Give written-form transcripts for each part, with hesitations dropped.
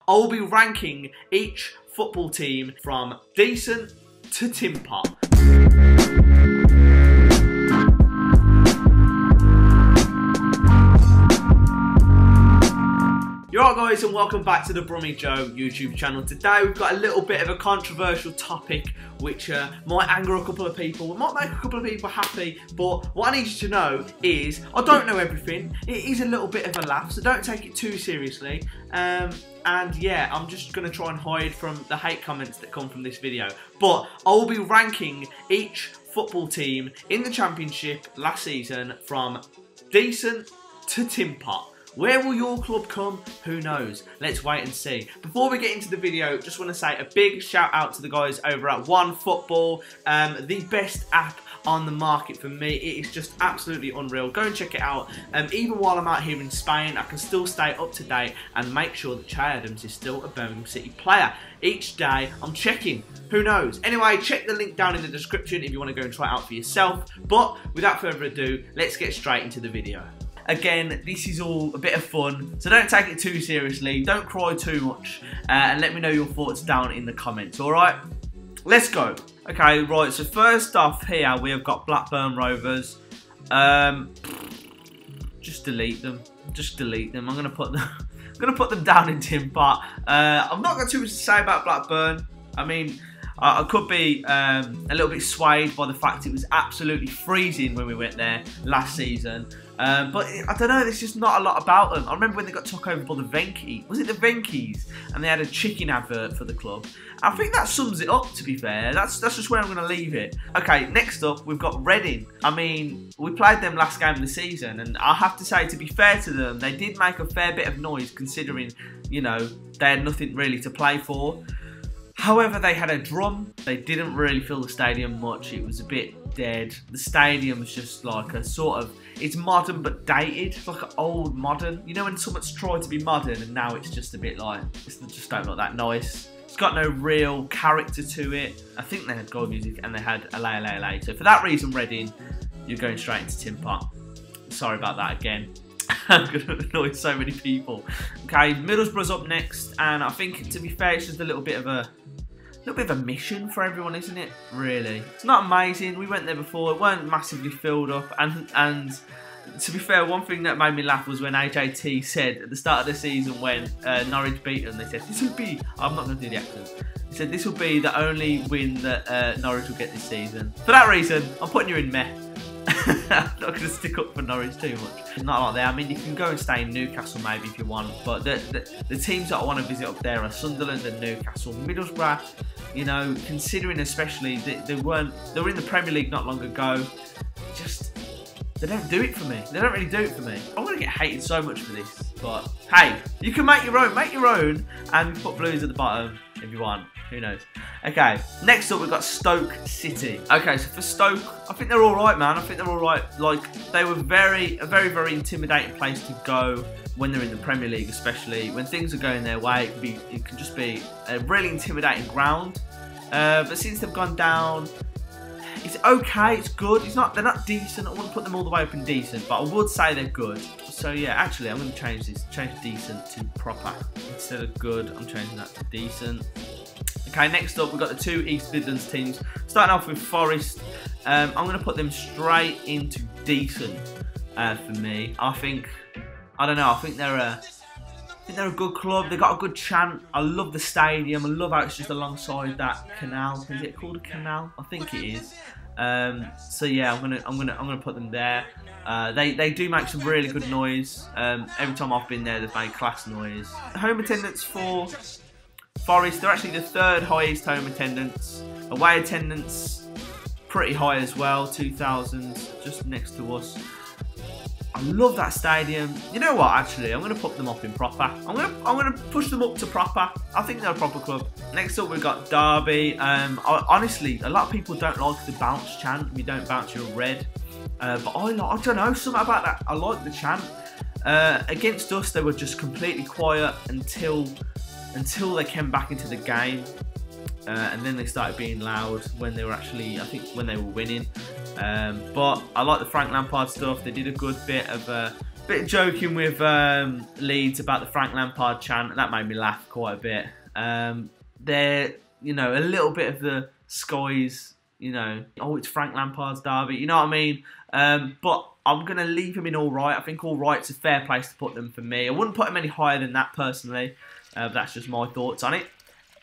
I'll be ranking each football team from decent to Tinpot. You're right, guys, and welcome back to the Brummie Joe YouTube channel. Today we've got a little bit of a controversial topic which might anger a couple of people, it might make a couple of people happy, but what I need you to know is I don't know everything. It is a little bit of a laugh, so don't take it too seriously. And yeah, I'm just going to try and hide from the hate comments that come from this video. But I will be ranking each football team in the Championship last season from decent to Tinpot. Where will your club come? Who knows? Let's wait and see. Before we get into the video, just want to say a big shout out to the guys over at OneFootball, the best app on the market for me. It is just absolutely unreal. Go and check it out. Even while I'm out here in Spain, I can still stay up to date and make sure that Che Adams is still a Birmingham City player. Each day, I'm checking. Who knows? Anyway, check the link down in the description if you want to go and try it out for yourself. But without further ado, let's get straight into the video. Again, this is all a bit of fun, so don't take it too seriously, don't cry too much, and let me know your thoughts down in the comments, alright? Let's go. Okay, right, so first off here, we have got Blackburn Rovers. Just delete them. Just delete them. I'm going to put them down in Tinpot. I've not got too much to say about Blackburn. I mean, I could be a little bit swayed by the fact it was absolutely freezing when we went there last season. But I don't know, there's just not a lot about them. I remember when they got took over by the Venkies. Was it the Venkies? And they had a chicken advert for the club. I think that sums it up, to be fair. That's just where I'm going to leave it. Okay, next up, we've got Reading. I mean, we played them last game of the season, and I have to say, to be fair to them, they did make a fair bit of noise considering, you know, they had nothing really to play for. However, they had a drum. They didn't really fill the stadium much. It was a bit dead. The stadium was just like a sort of, it's modern but dated. It's like an old modern. You know when someone's tried to be modern and now it's just a bit like, it's just don't look that nice. It's got no real character to it. I think they had gold music and they had a. So for that reason, Reading, you're going straight into Tinpot. Sorry about that again. I'm going to annoy so many people. Okay, Middlesbrough's up next, and I think, to be fair, it's just a little bit of a mission for everyone, isn't it? Really, it's not amazing. We went there before; it weren't massively filled up, and to be fair, one thing that made me laugh was when AJT said at the start of the season when Norwich beat them, they said this will be. I'm not going to do the accent. He said this will be the only win that Norwich will get this season. For that reason, I'm putting you in meh. I'm not going to stick up for Norwich too much. It's not like that. I mean, you can go and stay in Newcastle maybe if you want, but the teams that I want to visit up there are Sunderland and Newcastle. Middlesbrough, you know, considering especially they were in the Premier League not long ago, just they don't do it for me. They don't really do it for me. I'm going to get hated so much for this, but hey, you can make your own, and put Blues at the bottom if you want. Who knows? Okay, next up we've got Stoke City. Okay, so for Stoke, I think they're alright, man. I think they're alright. Like, they were a very, very intimidating place to go when they're in the Premier League, especially. When things are going their way, it can just be a really intimidating ground. But since they've gone down, it's okay, it's good. They're not decent. I wouldn't put them all the way up in decent, but I would say they're good. So yeah, actually, I'm going to change this. Change decent to proper. Instead of good, I'm changing that to decent. Okay, next up, we've got the two East Midlands teams. Starting off with Forest, I'm going to put them straight into decent for me. I think they're a good club. They've got a good chant. I love the stadium. I love how it's just alongside that canal. Is it called a canal? I think it is. So yeah, I'm gonna put them there. They do make some really good noise. Every time I've been there, they've made class noise. Home attendance for Forest, they're actually the third highest home attendance. Away attendance, pretty high as well, 2,000, just next to us. I love that stadium. You know what, actually, I'm going to put them up in proper. I'm going to push them up to proper. I think they're a proper club. Next up, we've got Derby. Honestly, a lot of people don't like the bounce chant. If you don't bounce, you're red. But I don't know, something about that. I like the chant. Against us, they were just completely quiet until they came back into the game, and then they started being loud when they were actually, I think, when they were winning. But I like the Frank Lampard stuff. They did a good bit of Bit joking with Leeds about the Frank Lampard chant. That made me laugh quite a bit. They're, you know, a little bit of the skies, you know, oh, it's Frank Lampard's derby, you know what I mean? But I'm going to leave him in all right. I think all right's a fair place to put them for me. I wouldn't put him any higher than that personally. But that's just my thoughts on it.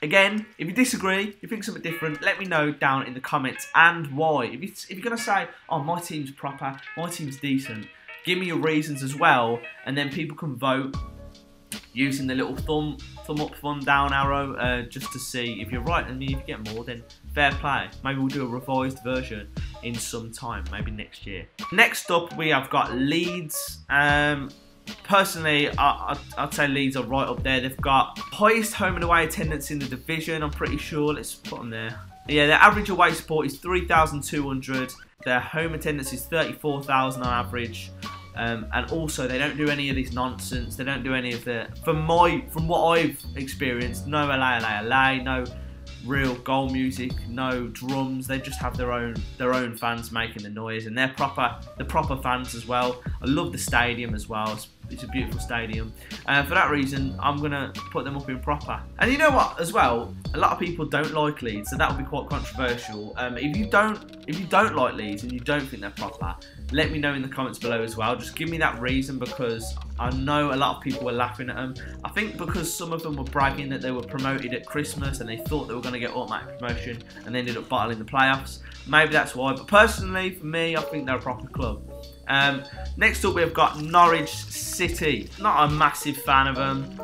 Again, if you disagree, you think something different, let me know down in the comments and why. If you're going to say, oh, my team's proper, my team's decent, give me your reasons as well, and then people can vote using the little thumb up, thumb down arrow, just to see if you're right. And if you get more, then fair play. Maybe we'll do a revised version in some time, maybe next year. Next up, we have got Leeds. Personally, I'd say Leeds are right up there. They've got highest home and away attendance in the division, I'm pretty sure. Let's put them there. Yeah, their average away support is 3,200. Their home attendance is 34,000 on average. And also, they don't do any of this nonsense. They don't do any of the... From what I've experienced, no LA, no real goal music, no drums. They just have their own fans making the noise, and they're proper fans as well. I love the stadium as well. It's a beautiful stadium. For that reason, I'm gonna put them up in proper. And you know what, as well, a lot of people don't like Leeds, so that would be quite controversial. If you don't like Leeds and you don't think they're proper, let me know in the comments below as well. Just give me that reason, because I know a lot of people were laughing at them. I think because some of them were bragging that they were promoted at Christmas and they thought they were going to get automatic promotion and they ended up battling the playoffs. Maybe that's why. But personally, for me, I think they're a proper club. Next up, we've got Norwich City. Not a massive fan of them.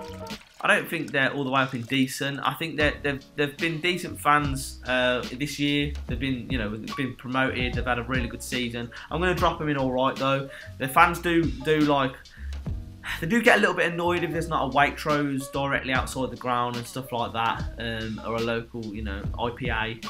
I don't think they're all the way up in decent. I think they've been decent fans this year. They've been, you know, they've been promoted. They've had a really good season. I'm going to drop them in all right though. Their fans do like, they do get a little bit annoyed if there's not a Waitrose directly outside the ground and stuff like that, or a local, you know, IPA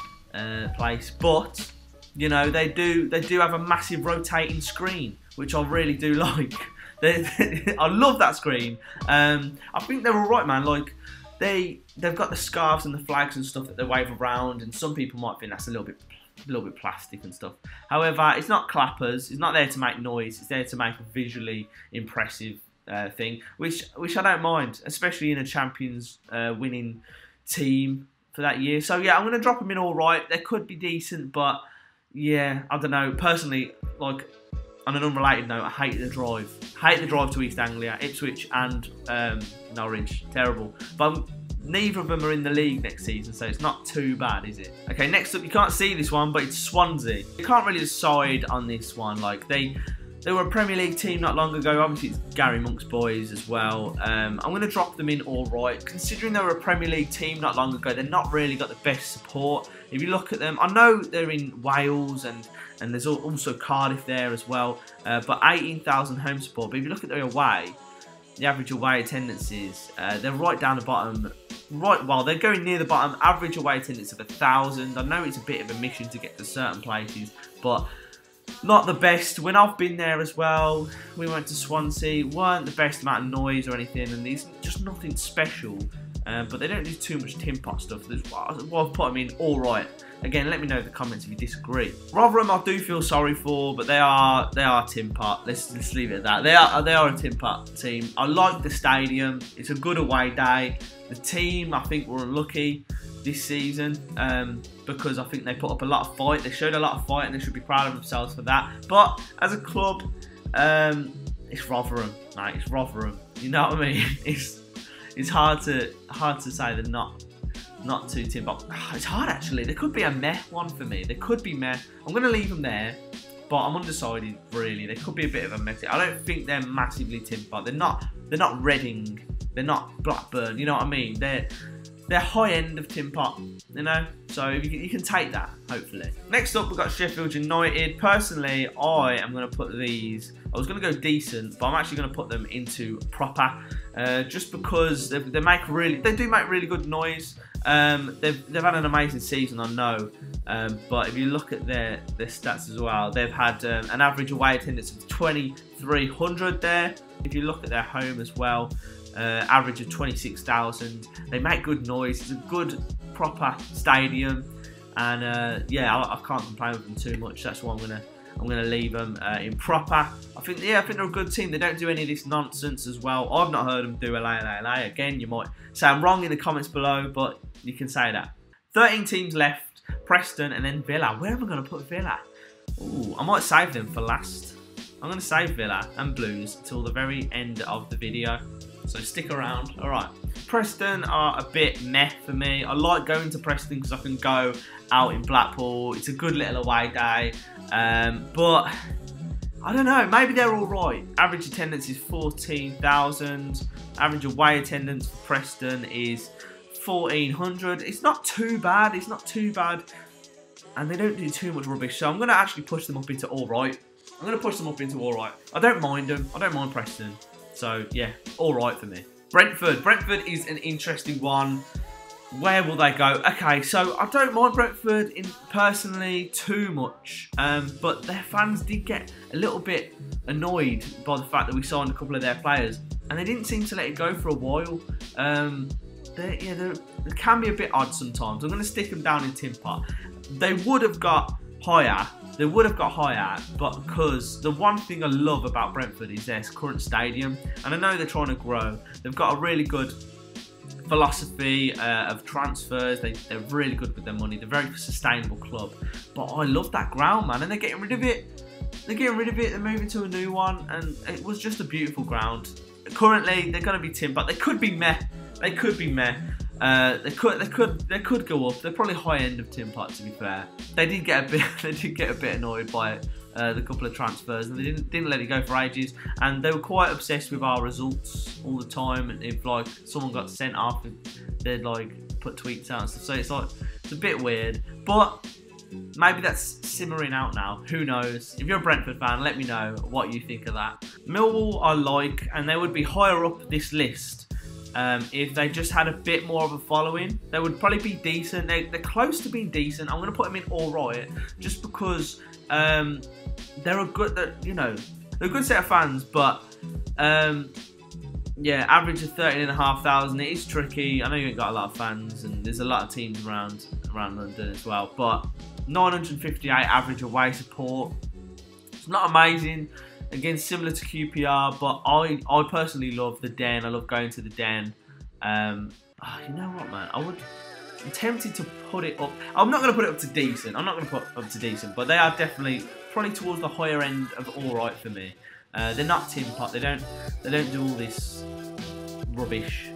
place. But you know, they do have a massive rotating screen, which I really do like. I love that screen. I think they're alright, man. Like they've got the scarves and the flags and stuff that they wave around, and some people might think that's a little bit plastic and stuff. However, it's not clappers. It's not there to make noise. It's there to make a visually impressive thing, which I don't mind, especially in a Champions winning team for that year. So yeah, I'm gonna drop them in all right. They could be decent, but yeah, I don't know. Personally, like, on an unrelated note, I hate the drive. Hate the drive to East Anglia, Ipswich and Norwich. Terrible. But neither of them are in the league next season, so it's not too bad, is it? Okay, next up, you can't see this one, but it's Swansea. You can't really decide on this one. Like, they were a Premier League team not long ago. Obviously, it's Gary Monk's boys as well. I'm going to drop them in all right. Considering they were a Premier League team not long ago, they've not really got the best support. If you look at them, I know they're in Wales and there's also Cardiff there as well. But 18,000 home support. But if you look at their away, the average away attendances, they're right down the bottom. Right, well, they're going near the bottom. Average away attendance of 1,000. I know it's a bit of a mission to get to certain places, but not the best. When I've been there as well, we went to Swansea, weren't the best amount of noise or anything, and there's just nothing special. But they don't do too much Tinpot stuff. Well, I've put them in all right. Again, let me know in the comments if you disagree. Rotherham, I do feel sorry for, but they are Tinpot. Let's leave it at that. They are a Tinpot team. I like the stadium. It's a good away day. The team, I think, were unlucky this season because I think they put up a lot of fight. They showed a lot of fight, and they should be proud of themselves for that. But as a club, it's Rotherham, mate. It's Rotherham. You know what I mean? It's hard to say they're not too Tinpot. It's hard actually. There could be a meh one for me. There could be meh. I'm going to leave them there, but I'm undecided really. They could be a bit of a meh. I don't think they're massively Tinpot. They're not Reading. They're not Blackburn. You know what I mean? They're high end of Tinpot, you know, so you can take that, hopefully. Next up, we've got Sheffield United. Personally, I am going to put these, I was going to go decent, but I'm actually going to put them into proper, just because they do make really good noise. They've had an amazing season, I know, but if you look at their stats as well, they've had an average away attendance of 2,300 there. If you look at their home as well, average of 26,000. They make good noise. It's a good, proper stadium, and yeah, I can't complain with them too much. That's why I'm I'm going to leave them in proper. I think they're a good team. They don't do any of this nonsense as well. I've not heard them do a lay. Again, you might say I'm wrong in the comments below, but you can say that. 13 teams left, Preston and then Villa. Where am I going to put Villa? Ooh, I might save them for last. I'm going to save Villa and Blues until the very end of the video. So stick around. Alright. Preston are a bit meh for me. I like going to Preston because I can go out in Blackpool. It's a good little away day. But I don't know. Maybe they're alright. Average attendance is 14,000. Average away attendance for Preston is 1,400. It's not too bad. It's not too bad. And they don't do too much rubbish. So I'm going to actually push them up into alright. I'm going to push them up into alright. I don't mind them. I don't mind Preston. So, yeah, all right for me. Brentford. Brentford is an interesting one. Where will they go? Okay, so I don't mind Brentford personally too much. But their fans did get a little bit annoyed by the fact that we signed a couple of their players. And they didn't seem to let it go for a while. They can be a bit odd sometimes. I'm going to stick them down in Tinpot. They would have got higher. They would have got higher, but because the one thing I love about Brentford is their current stadium, and I know they're trying to grow. They've got a really good philosophy of transfers. They're really good with their money. They're a very sustainable club. But I love that ground, man, and they're getting rid of it. They're moving to a new one, and it was just a beautiful ground. Currently, they're going to be Tinpot. They could be meh. They could be meh. They could go up. They're probably high end of Tinpot, to be fair. They did get a bit annoyed by the couple of transfers, and they didn't let it go for ages. And they were quite obsessed with our results all the time. And if like someone got sent off, they'd like put tweets out and stuff. So it's a bit weird, but maybe that's simmering out now. Who knows? If you're a Brentford fan, let me know what you think of that. Millwall I like, and they would be higher up this list. If they just had a bit more of a following, they would probably be decent. They're close to being decent. I'm going to put them in all right, just because they're a good set of fans. But yeah, average of 13,500. It is tricky. I know you ain't got a lot of fans, and there's a lot of teams around London as well. But 958 average away support. It's not amazing. Again, similar to QPR, but I personally love the Den. I love going to the Den. You know what, man? I'm tempted to put it up. I'm not going to put it up to decent. I'm not going to put it up to decent, but they are definitely probably towards the higher end of all right for me. They're not Tinpot. They don't do all this rubbish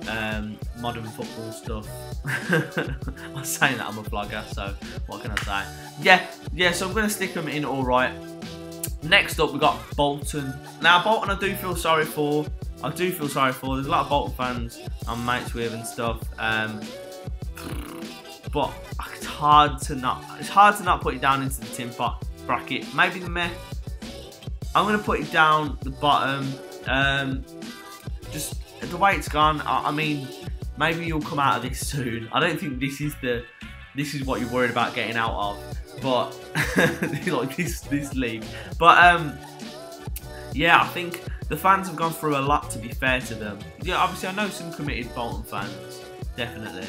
modern football stuff. I'm saying that I'm a vlogger, so what can I say? Yeah. So I'm going to stick them in all right. Next up, we got Bolton. Now, Bolton, I do feel sorry for. There's a lot of Bolton fans I'm mates with and stuff. But it's hard to not put it down into the Tinpot bracket. Maybe the meh. I'm gonna put it down the bottom. Just the way it's gone. I mean, maybe you'll come out of this soon. I don't think this is what you're worried about getting out of. But like this league. But yeah, I think the fans have gone through a lot, to be fair to them. Yeah, obviously I know some committed Bolton fans, definitely.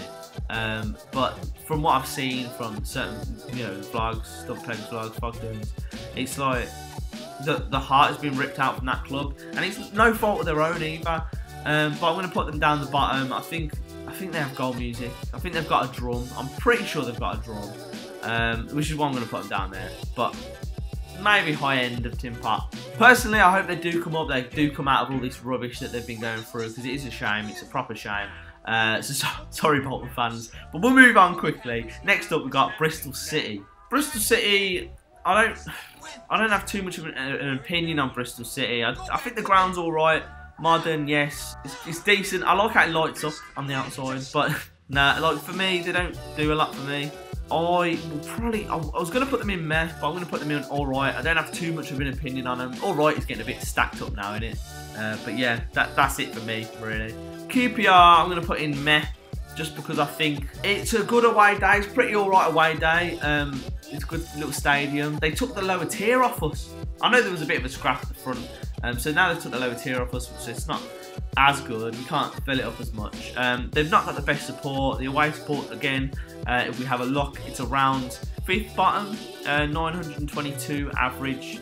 But from what I've seen from certain vlogs, Stoke City vlogs, Fogdens, it's like the heart has been ripped out from that club, and it's no fault of their own either. But I'm going to put them down the bottom. I think they have goal music. I think they've got a drum. I'm pretty sure they've got a drum. Which is why I'm going to put them down there. But maybe high end of Tinpot. Personally, I hope they do come up. They do come out of all this rubbish that they've been going through, because it is a shame. It's a proper shame. Sorry, Bolton fans. But we'll move on quickly. Next up, we've got Bristol City. Bristol City, I don't have too much of an opinion on Bristol City. I think the ground's all right. Modern, yes. It's decent. I like how it lights up on the outside. But nah, like for me, they don't do a lot for me. I was going to put them in meh, but I'm going to put them in alright. I don't have too much of an opinion on them. Alright is getting a bit stacked up now, isn't it? But yeah, that's it for me, really. QPR, I'm going to put in meh, just because I think it's a good away day. It's pretty alright away day. It's a good little stadium. They took the lower tier off us. I know there was a bit of a scrap at the front. So now they took the lower tier off us, so it's not as good. We can't fill it up as much. They've not got the best support. The away support, again, if we have a look, it's around 5th bottom, 922 average.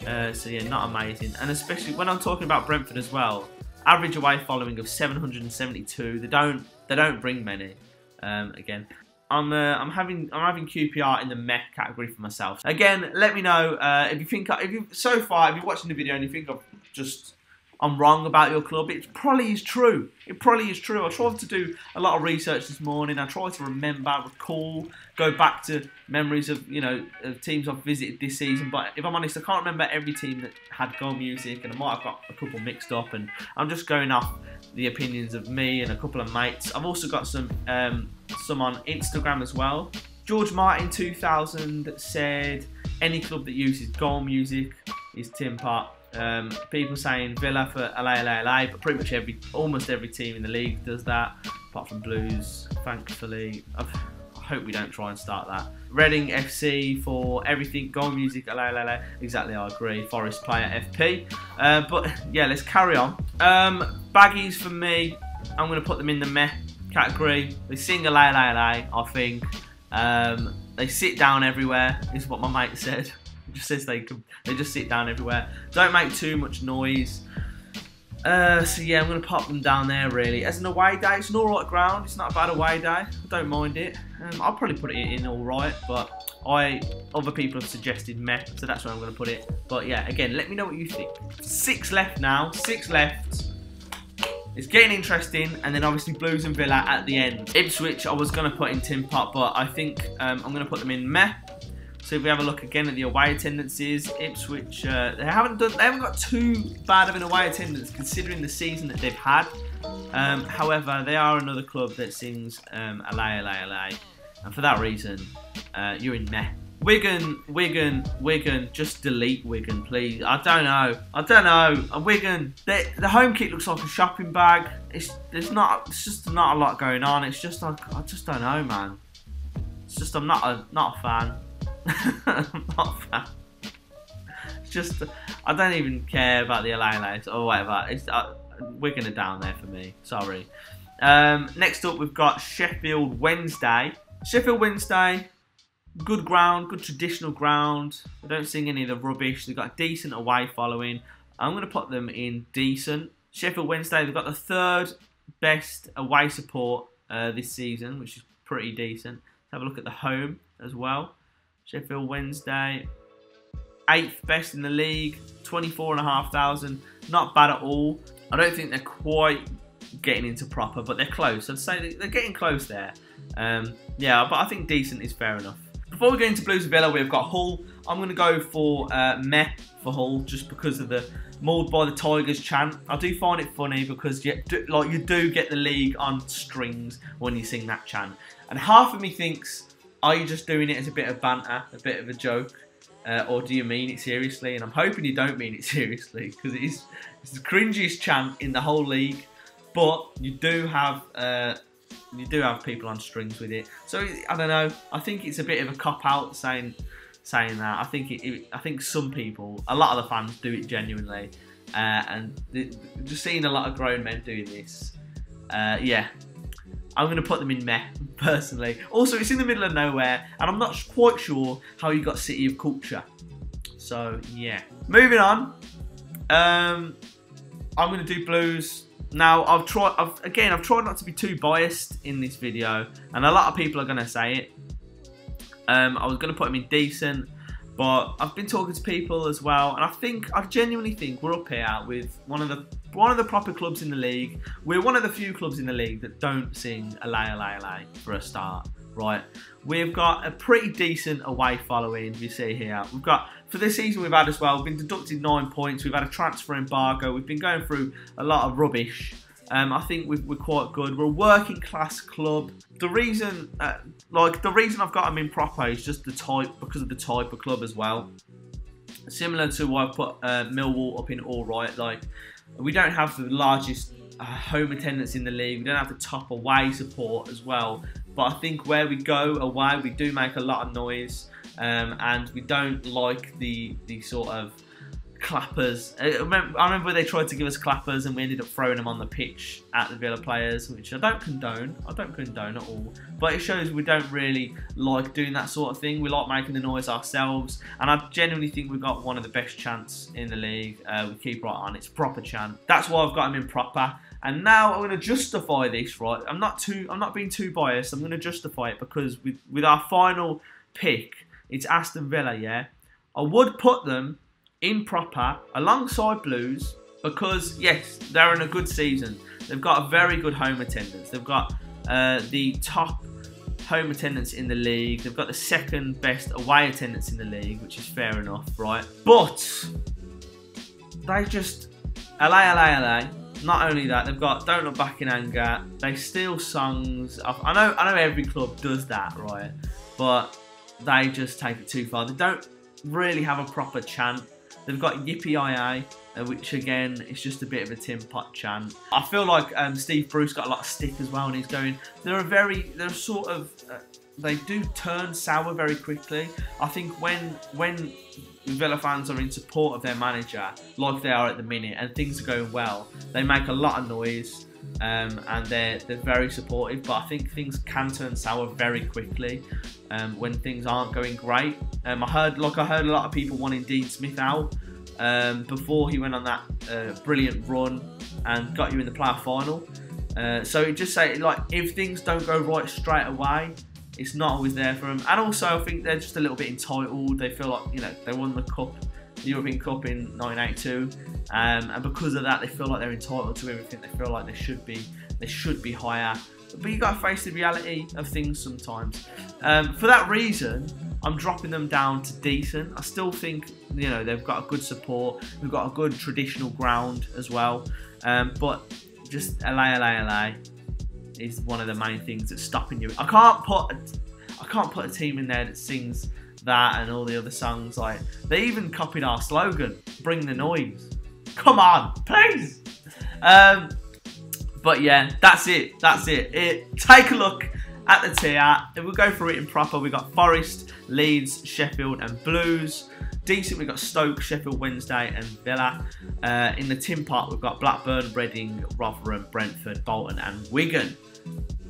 So yeah, not amazing. And especially when I'm talking about Brentford as well, average away following of 772. They don't bring many. Again, I'm having QPR in the meh category for myself. Again, let me know if you're watching the video and you think I'm wrong about your club. It probably is true. It probably is true. I tried to do a lot of research this morning. I tried to recall, go back to memories of of teams I've visited this season. But if I'm honest, I can't remember every team that had goal music, and I might have got a couple mixed up. And I'm just going off the opinions of me and a couple of mates. I've also got some on Instagram as well. George Martin 2000 said any club that uses goal music is Tinpot. People saying Villa for LA, but pretty much almost every team in the league does that, apart from Blues, thankfully. I hope we don't try and start that. Reading FC for everything, goal music, LA. Exactly, I agree. Forest player FP. But yeah, let's carry on. Baggies for me, I'm going to put them in the meh category. They sing LA, I think. They sit down everywhere, is what my mate said. Just says they just sit down everywhere. Don't make too much noise. So yeah, I'm going to pop them down there really. As an away day, it's an alright ground. It's not a bad away day. I don't mind it. I'll probably put it in alright, but other people have suggested meh, so that's where I'm going to put it. But yeah, again, let me know what you think. 6 left now. 6 left. It's getting interesting, and then obviously Blues and Villa at the end. Ipswich, I was going to put in Tinpot, but I think I'm going to put them in meh. So if we have a look again at the away attendances, Ipswich, they haven't got too bad of an away attendance considering the season that they've had. However, they are another club that sings LA, and for that reason, you're in meh. Wigan, just delete Wigan, please. I don't know. Wigan, the home kit looks like a shopping bag. It's just not a lot going on. It's just like, I just don't know, man. It's just I'm not a fan. I'm not a fan. It's just I don't even care about the LA or whatever. Wigan are down there for me. Sorry. Next up, we've got Sheffield Wednesday. Sheffield Wednesday, good ground, good traditional ground. They don't sing any of the rubbish. They've got a decent away following. I'm going to put them in decent. Sheffield Wednesday, they've got the 3rd best away support this season, which is pretty decent. Let's have a look at the home as well. Sheffield Wednesday, 8th best in the league, 24,500. Not bad at all. I don't think they're quite getting into proper, but they're close. I'd say they're getting close there. Yeah, but I think decent is fair enough. Before we go into Blues and Villa, we've got Hull. I'm going to go for meh for Hull, just because of the mauled by the Tigers chant. I do find it funny because you do get the league on strings when you sing that chant. And half of me thinks, are you just doing it as a bit of banter, a bit of a joke, or do you mean it seriously? And I'm hoping you don't mean it seriously, because it's the cringiest chant in the whole league. But you do have people on strings with it. So I don't know. I think it's a bit of a cop out saying that. I think some people, a lot of the fans, do it genuinely, and just seeing a lot of grown men doing this. Yeah. I'm going to put them in meh, personally. Also, it's in the middle of nowhere, and I'm not quite sure how you got City of Culture. So, yeah. Moving on. I'm going to do Blues. Now, I've tried not to be too biased in this video, and a lot of people are going to say it. I was going to put them in decent, but I've been talking to people as well, and I genuinely think we're up here with one of the proper clubs in the league. We're one of the few clubs in the league that don't sing LA for a start, right? We've got a pretty decent away following, you see here. We've got, for this season we've had as well, we've been deducted 9 points, we've had a transfer embargo, we've been going through a lot of rubbish. I think we're quite good. We're a working class club. The reason I've got them in proper is just because of the type of club as well. Similar to why I put Millwall up in all right. Like, we don't have the largest home attendance in the league. We don't have the top away support as well. But I think where we go away, we do make a lot of noise, and we don't like the sort of clappers. I remember they tried to give us clappers and we ended up throwing them on the pitch at the Villa players, which I don't condone. I don't condone at all. But it shows we don't really like doing that sort of thing. We like making the noise ourselves. And I genuinely think we've got one of the best chants in the league. We keep right on. It's proper chant. That's why I've got him in proper. And now I'm going to justify this, right? I'm not being too biased. I'm going to justify it because with our final pick, it's Aston Villa, yeah? I would put them in proper alongside Blues because, yes, they're in a good season. They've got a very good home attendance. They've got the top home attendance in the league. They've got the second best away attendance in the league, which is fair enough, right? But they just LA. Not only that, they've got Don't Look Back in Anger. They steal songs. I know every club does that, right? But they just take it too far. They don't really have a proper chant. They've got Yippee-yi-yi, which again is just a bit of a Tinpot chant. I feel like Steve Bruce got a lot of stick as well, and he's going. They do turn sour very quickly. I think when Villa fans are in support of their manager, like they are at the minute, and things are going well, they make a lot of noise, and they're very supportive. But I think things can turn sour very quickly when things aren't going great. I heard a lot of people wanting Dean Smith out before he went on that brilliant run and got you in the playoff final. So it just say like if things don't go right straight away, it's not always there for them. And also I think they're just a little bit entitled. They feel like, you know, they won the cup, the European Cup in 1982, and because of that they feel like they're entitled to everything. They feel like they should be higher. But you got to face the reality of things sometimes. For that reason, I'm dropping them down to decent. I still think, you know, they've got a good support. We've got a good traditional ground as well. But just LA is one of the main things that's stopping you. I can't put a team in there that sings that and all the other songs. Like they even copied our slogan, "Bring the noise." Come on, please. But yeah, that's it. Take a look at the tier. We'll go through it in proper. We got Forest, Leeds, Sheffield, and Blues. Decent, we've got Stoke, Sheffield Wednesday, and Villa. In the Tinpot, we've got Blackburn, Reading, Rotherham, Brentford, Bolton, and Wigan.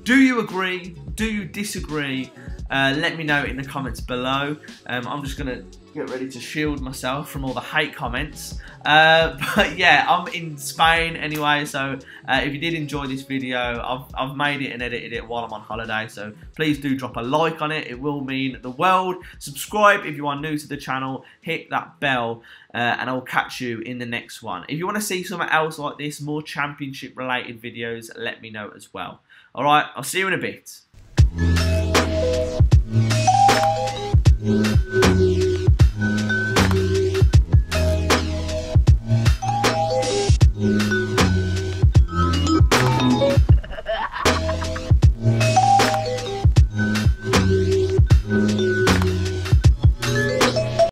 Do you agree? Do you disagree? Let me know in the comments below. I'm just going to get ready to shield myself from all the hate comments. But yeah, I'm in Spain anyway, so if you did enjoy this video, I've made it and edited it while I'm on holiday, so please do drop a like on it. It will mean the world. Subscribe if you are new to the channel, hit that bell, and I'll catch you in the next one. If you want to see something else like this, more championship related videos, let me know as well. Alright, I'll see you in a bit.